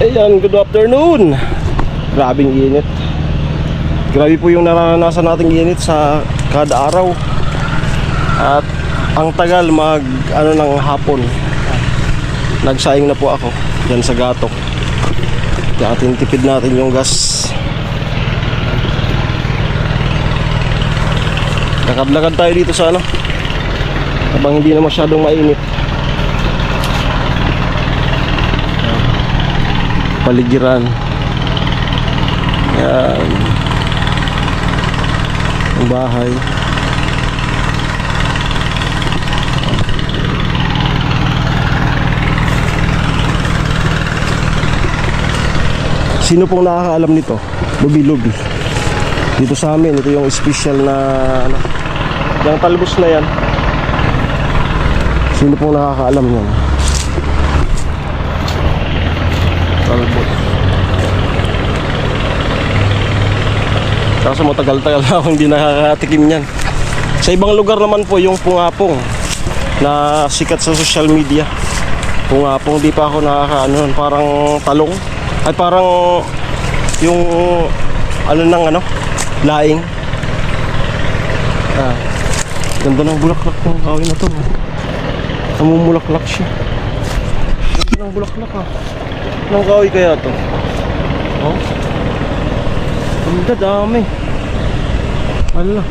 Ayan, good afternoon. Grabing init. Grabe po yung naranasan nating init sa kada araw. At ang tagal ng hapon. Nagsaing na po ako dyan sa Gatok. Kaya tinitipid natin yung gas. Lakad-lakad tayo dito sa habang hindi na masyadong mainit. Paligiran. Yan. Ang bahay. Sino pong nakakaalam nito? Lubi-lubi. Dito sa amin, ito yung special na yung talbos na yan. Sino pong nakakaalam yan? Talbos. Kaso matagal-tagal na ako hindi nakakatikim yan. Sa ibang lugar naman po yung pungapong na sikat sa social media. Pungapong, di pa ako nakakaano, parang talong. Ay parang yung laing. Ganda ng bulaklak ng kahoy na to. Namumulaklak siya. Ganda ng bulaklak ng kahoy kaya to. Oh. Ganda, dami. Wala.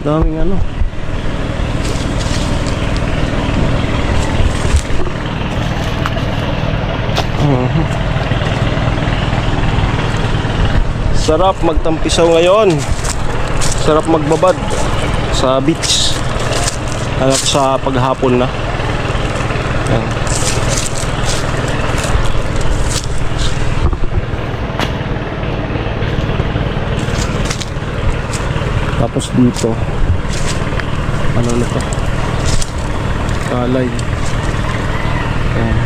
Daming Sarap magtampisaw ngayon. Sarap magbabad sa beach. Sa paghapon na. Yan. Tapos dito na to? Kalay. Yan.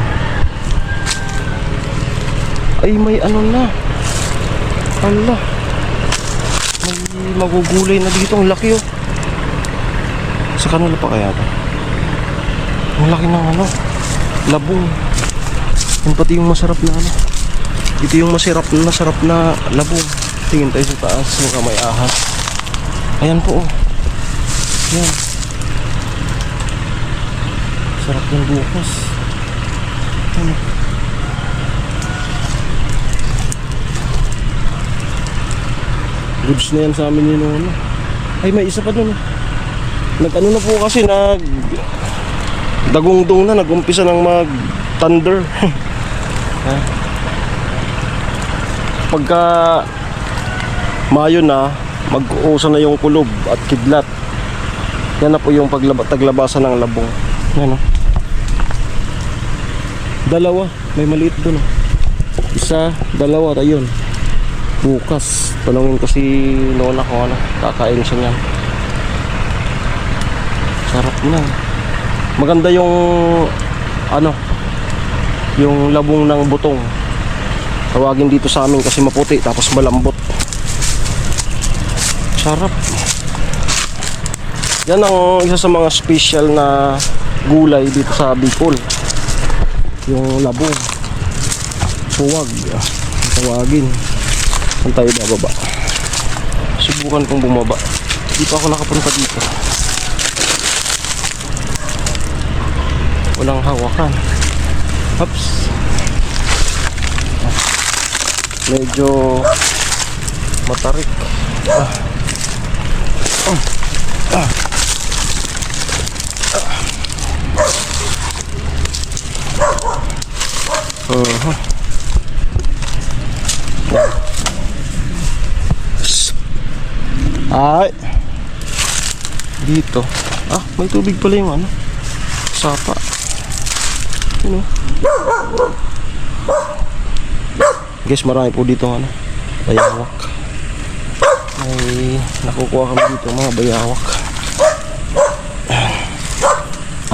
Ay may na. Allah. May magugulay na dito. Ang laki sa kanila pa kaya to? Ang laki ng labong. Yan pati yung masarap na ito yung masarap na labong. Tingin tayo sa taas. Mukhang may ahas. Ayan po Yan. Sarap ng bukas. Goods na yan sa amin yun. Ay may isa pa dun. Nag-ano na po kasi dagungdong na. Nag-umpisa ng mag-thunder. Pagka Mayo na, mag-uusa na yung kulob at kidlat. Yan na po yung taglabasan ng labong. Yan dalawa. May maliit dun isa, dalawa, ayun. Bukas tanungin ko si Lola ko kakain siya niyan. Sarap na. Maganda yung yung labong ng butong. Tawagin dito sa amin kasi maputi tapos malambot. Sarap. Yan ang isa sa mga special na gulay dito sa Bicol. Yung labong. Puwag. Tawagin. Saan tayo bababa? Subukan kong bumaba. Di pa ako nakapunta dito. Walang hawakan. Ups. Medyo matarik. Ay dito may tubig pala yung sapa. Guys, marami po dito bayawak. May nakukuha kami dito mga bayawak.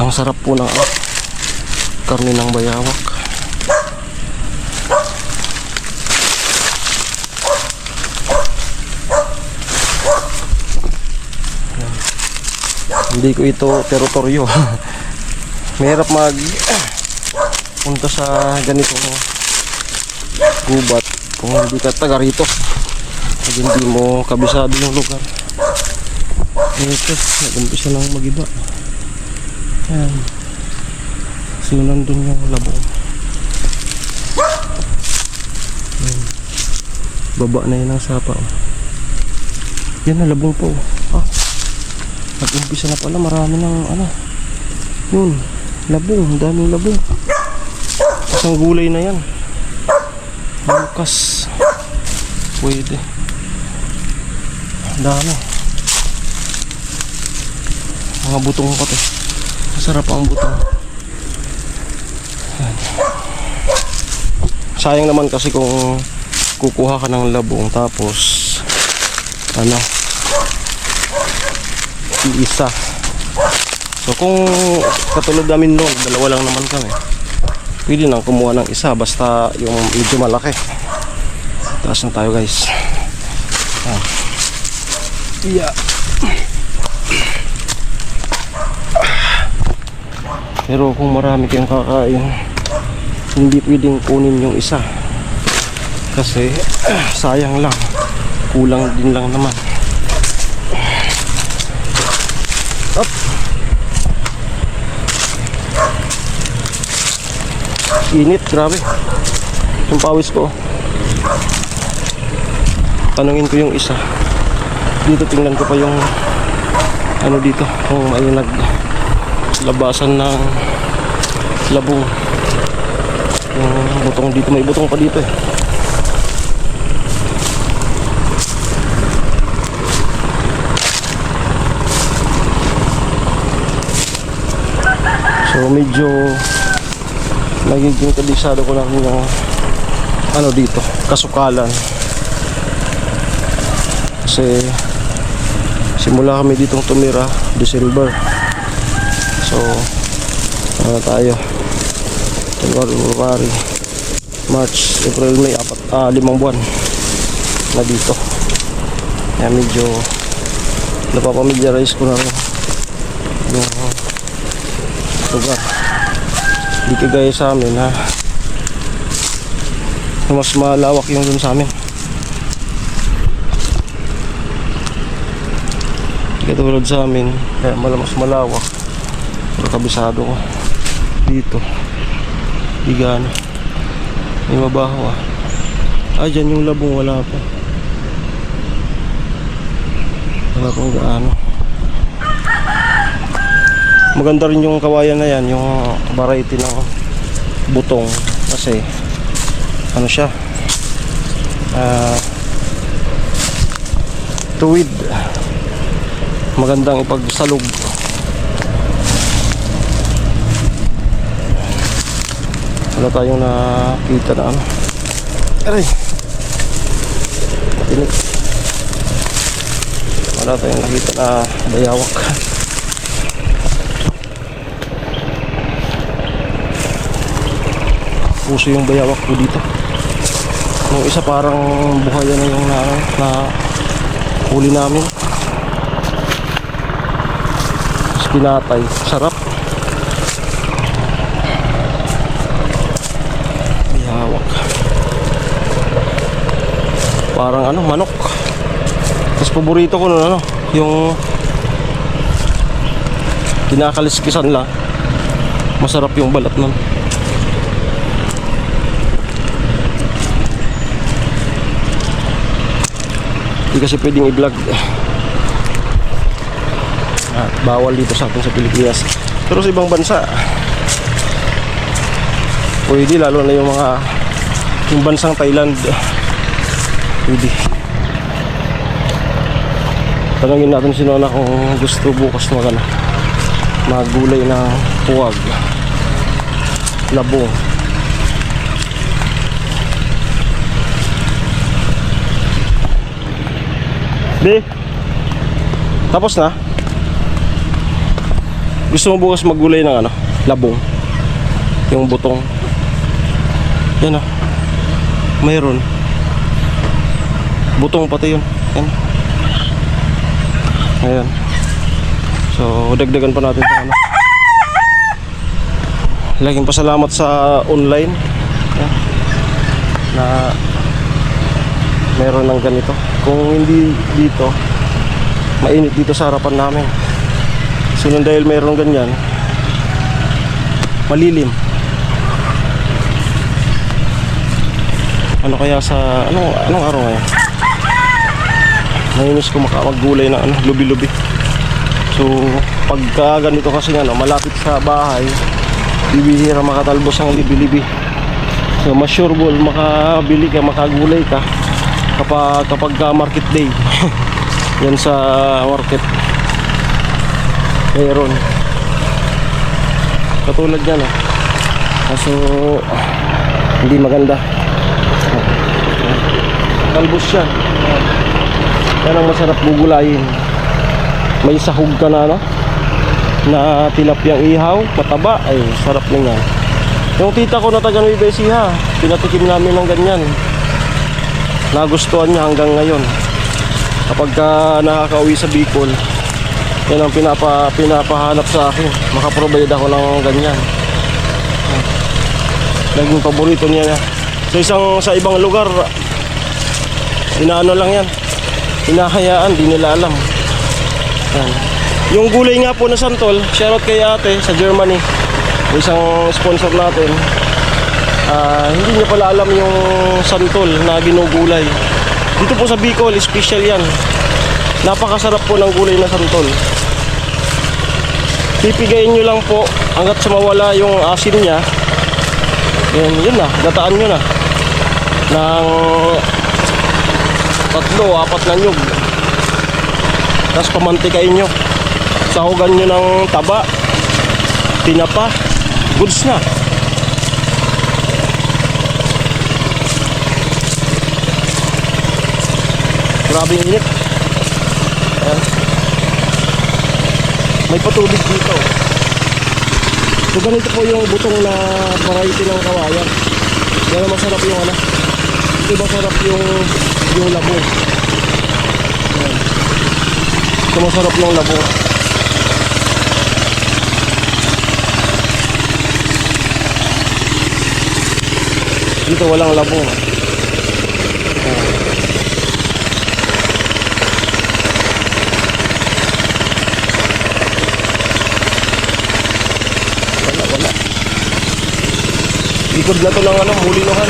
Ang sarap po ng karne ng bayawak. Hindi ko ito teritoryo. Mahirap punta sa ganitong gubat kung hindi ka taga rito, pag hindi mo kabisado yung lugar. Ito, nag-umpisa nang mag-iba. Ayan. So nandun yung labong. Ayan. Baba na yun ang sapa. Yan na, labong po. Nag-umpisa na pala, marami ng ano. Yun, labong, daming labong. Isang gulay na yan. Bukas pwede. Dami. Mga butong pa to. Masarap ang butong. Ayan. Sayang naman kasi kung kukuha ka ng labong tapos ano, iisa. So kung katulad namin noon, dalawa lang naman kami, pwede nang kumuha ng isa basta yung medyo malaki. Taas na tayo guys. Yeah. Pero kung marami kayong kakain, hindi pwedeng kunin yung isa kasi sayang lang, kulang din lang naman. Up. Init, grabe yung pawis ko. Tanungin ko yung isa dito, tingnan ko pa yung ano dito, kung may naglabasan ng labong. Yung butong dito, may butong pa dito eh. So medyo nagiging kabisado ko lang yung ano dito, kasukalan. Kasi simula kami ditong tumira December. So ano tayo, January, February, March, April, May, 5 buwan na dito. Kaya medyo napapamiliarize ko na rin yung lugar. Hindi kagaya sa amin ha, mas malawak yung dun sa amin. Katulad sa amin, kaya mas malawak. Pero kabisado ko dito, di gaano. May mabaho dyan yung labong, wala pa. Wala pang gaano. Maganda rin yung kawayan na yan, yung variety ng butong, kasi ano siya, tuwid, magandang ipagsalog. Wala tayong nakita na ano. Aray, tinik. Wala tayong nakita na bayawak. Puso yung bayawak ko dito. Yung isa parang buhayan na yung na huli namin. Tapos pinatay. Sarap. Bayawak. Parang ano, manok. Tapos paborito ko nun ano, yung kinakaliskisan lang. Masarap yung balat nun. Hindi kasi pwedeng i-vlog. Bawal dito sa atin sa Pilipinas. Pero sa ibang bansa pwede, lalo na yung bansang Thailand, pwede. Tanungin natin si Nona kung gusto bukas magulay na puwag, labong. Di, tapos na. Gusto mo bukas maggulay ng labong, yung butong. Yan mayroon butong pati yun. Yan. Ayan. So dagdagan pa natin sa Laging pasalamat sa online na meron ng ganito. Kung hindi dito, mainit dito sa harapan namin. So nung dahil meron ganyan, malilim. Ano kaya sa anong araw ngayon? Nainis ko maggulay na lubi-lubi. So pagka ganito kasi malapit sa bahay, bibihira makatalbos ang libi-libi. So mas sure makabili ka, makagulay ka kapag market day. Yan sa market mayroon katulad yan kaso hindi maganda, talbos siya. Yan ang masarap gugulayin. May sahog ka na na tilapyang ihaw, mataba, ay sarap na yan. Yung tita ko na taga Nueva Ecija, pinatikim namin ng ganyan, nagustuhan niya hanggang ngayon. Kapag nakakauwi sa Bicol, yan ang pinapahanap sa akin, makaprovide ako ng ganyan. Naging paborito niya. Sa ibang lugar, inaano lang yan, hinahayaan, di nila alam. Yan. Yung gulay nga po na santol, shoutout kay ate sa Germany, isang sponsor natin. Hindi niya pala alam yung santol na ginugulay. Dito po sa Bicol, special yan. Napakasarap po ng gulay na santol. Pipigayin nyo lang po hanggat sa mawala yung asin niya. Yun na, gataan nyo na ng 3-4 na nyug. Tapos pamantikain nyo, sahugan nyo ng taba, tinapa, goods na. Grabe yung init. Ayan. May patubig dito. So ganito po yung butong na variety ng kawayan. Yan ang masarap yung ito masarap yung labo. Ayan. Ito masarap yung labo. Dito walang labo. Likod na to ng mulinuhan.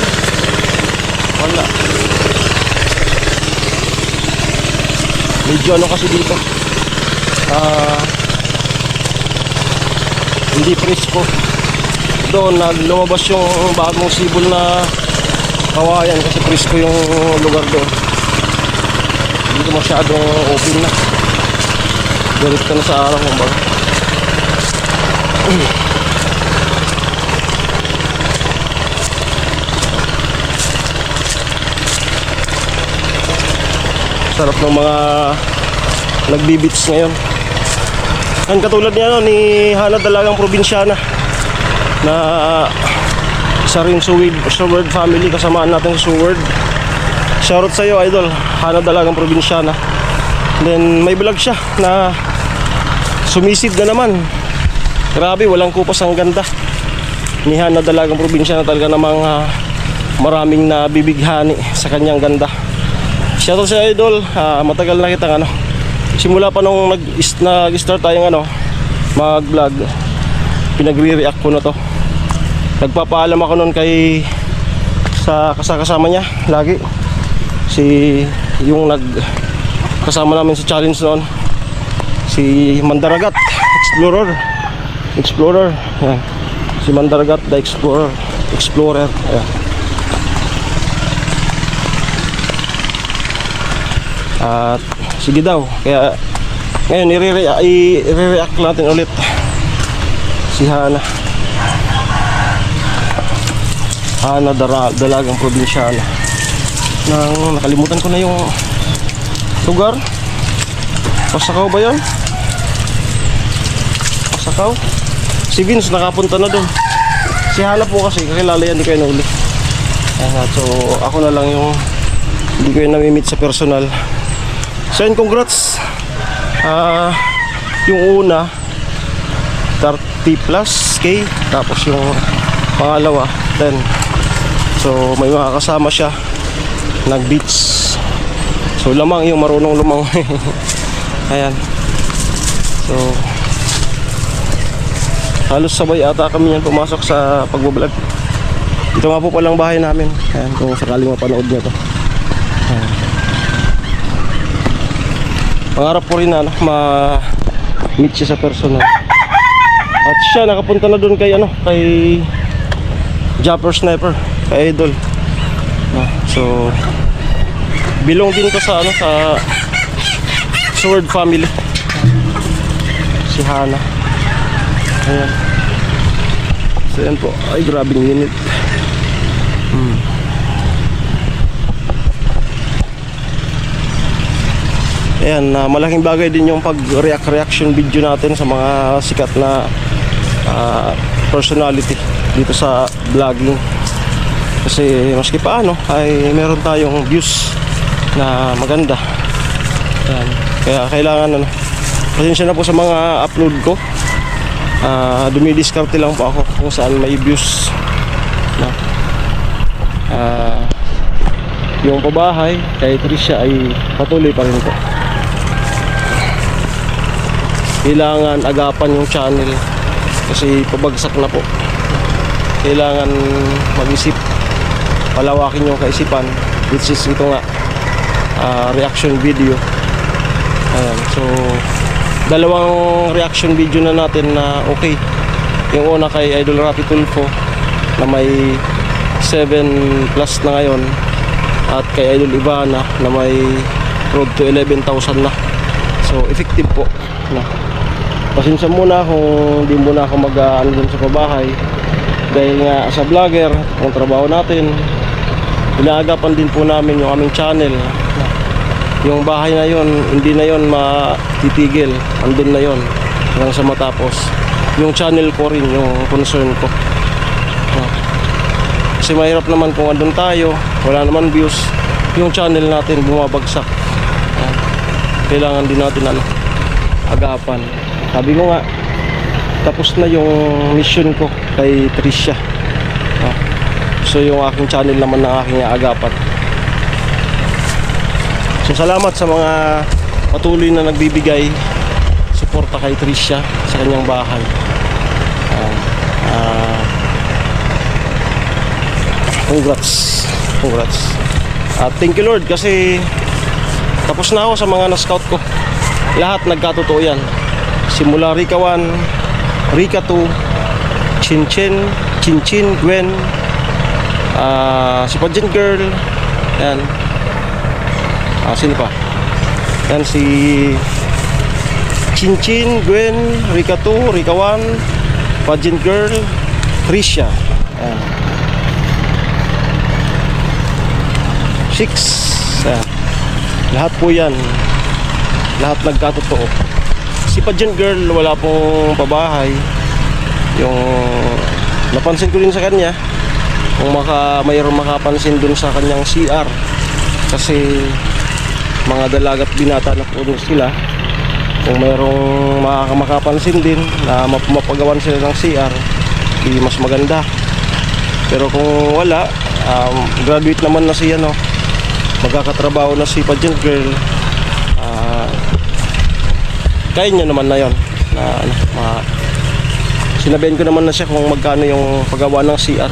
Wala. Medyo kasi dito. Hindi presko. Doon lumabas yung bagong sibol na kawayan kasi presko yung lugar doon. Dito masyadong open na. Galit ka na sa araw kumbaga. Sarap ng mga nagbibits ngayon. Ang katulad niya ni Hana Dalagang Probinsyana na isa rin Suword family, kasamaan natin sa Suword. Shoutout sa iyo idol, Hana Dalagang Probinsyana. Then may vlog siya na sumisid na naman. Grabe, walang kupas, ang ganda ni Hana Dalagang Probinsyana. Talaga namang maraming nabibighani sa kanyang ganda. Shoutout sa idol, matagal na kitang simula pa nung nag-start tayong mag-vlog, pinagre-react ko na to. Nagpapaalam ako nun kay sa kasama niya lagi, yung kasama namin sa challenge noon, si Mandaragat Explorer. Yan. Si Mandaragat the Explorer. Yan. At sige daw, kaya ngayon i-react natin ulit si Hana Dalagang Probinsyana. Nakalimutan ko na yung lugar. Pasakaw ba yun? Pasakaw? Si Vince nakapunta na doon. Si Hana po kasi kakilala yan, di kayo nauli. So ako na lang yung hindi ko yung nami-meet sa personal. So yun, congrats. Yung una 30 plus K. Tapos yung pangalawa 10. So may mga kasama siya nag-beach. So lamang yung marunong lumang. Ayan. So halos sabay ata kami yan pumasok sa pagbablog. Ito nga po palang bahay namin. Ayan, kung sakaling mapanood nyo to. Ayan. Pangarap ko rin na ma-meet siya sa personal. At siya nakapunta na doon kay Jumper Sniper, kay Idol. So bilong din to sa sa Sword family. Si Hana. Ayan. So yan po. Ay grabe ng init. Ayan, malaking bagay din yung pag-reaction video natin sa mga sikat na personality dito sa vlogging. Kasi maski paano ay meron tayong views na maganda. Ayan. Kaya kailangan pasensya na po sa mga upload ko. Dumidiskarte lang po ako kung saan may views na. Yung pabahay kay Trisha ay patuloy pa rin po. Kailangan agapan yung channel kasi pabagsak na po. Kailangan mag-isip, palawakin yung kaisipan, which is ito nga reaction video. Ayan, so dalawang reaction video na natin na okay. Yung una kay Idol Rapi Tulfo na may 7 plus na ngayon, at kay Idol Ivana na may road to 11,000 na. So effective po na. Pasensya muna kung di muna ako mag-ano dun sa pabahay dahil nga sa vlogger, ang trabaho natin, inaagapan din po namin yung aming channel. Yung bahay na yon, hindi na yon matitigil, andun na yon hanggang sa matapos. Yung channel ko rin yung concern ko. Kasi mahirap naman kung andun tayo, wala naman views, yung channel natin bumabagsak. Kailangan din natin agapan. Sabi ko nga, tapos na yung mission ko kay Trisha. So yung aking channel naman na aking agapan. So salamat sa mga patuloy na nagbibigay suporta kay Trisha sa kanyang bahay. Congrats. Thank you Lord kasi tapos na ako sa mga na-scout ko. Lahat nagkatotoo yan. Simula Rika 1, Rika 2, Chinchin, Gwen, si Pageant Girl, yan. Sino pa? Yan si Chinchin, Gwen, Rika 2, Rika 1, Pageant Girl, Trisha. Yan. 6. Yan. Lahat po yan. Lahat nagkatotoo. Si Pageant Girl wala pong pabahay. Yung napansin ko din sa kanya, kung mayroong makapansin dun sa kanyang CR, kasi mga dalagat binata na po sila. Kung mayroong makapansin din na mapagawan sila ng CR, di mas maganda. Pero kung wala, graduate naman na siya, no? Magkakatrabaho na si Pageant Girl, kaya niya naman na yon na sinabihan ko naman na siya kung magkano yung paggawa ng CR.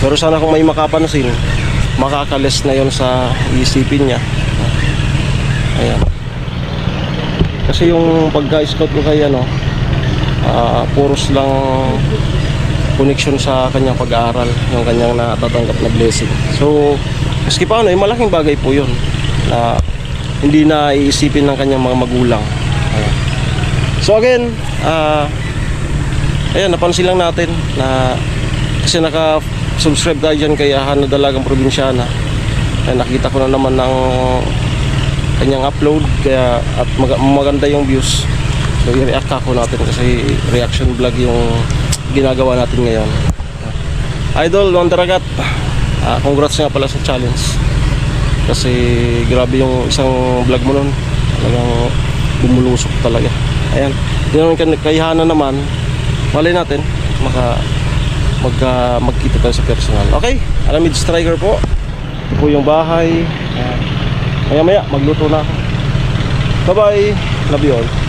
Pero sana kung may makapansin, makakalis na yon sa iisipin niya. Ayan. Kasi yung pagka-scout ko kay puros lang connection sa kanyang pag-aaral, yung kanyang natatanggap na blessing. So maski paano, malaking bagay po yun na hindi na iisipin ng kanyang mga magulang. Ayan. So again, ayan, napansin lang natin na kasi naka-subscribe tayo dyan kay Hana Dalagang Probinsyana. Ayan, nakita ko na naman ng kanyang upload, kaya at maganda yung views. So i-react ako natin kasi reaction vlog yung ginagawa natin ngayon. Idol, Wanderagat, congrats nga pala sa challenge. Kasi grabe yung isang vlog mo nun, talagang bumulusok talaga. Ayan. Yun ang kayahanan naman. Malay natin, magkita tayo sa personal. Okay, Aramid Striker po. Ito po yung bahay. Ayan. Maya maya, magluto na ako. Bye bye. Love you all.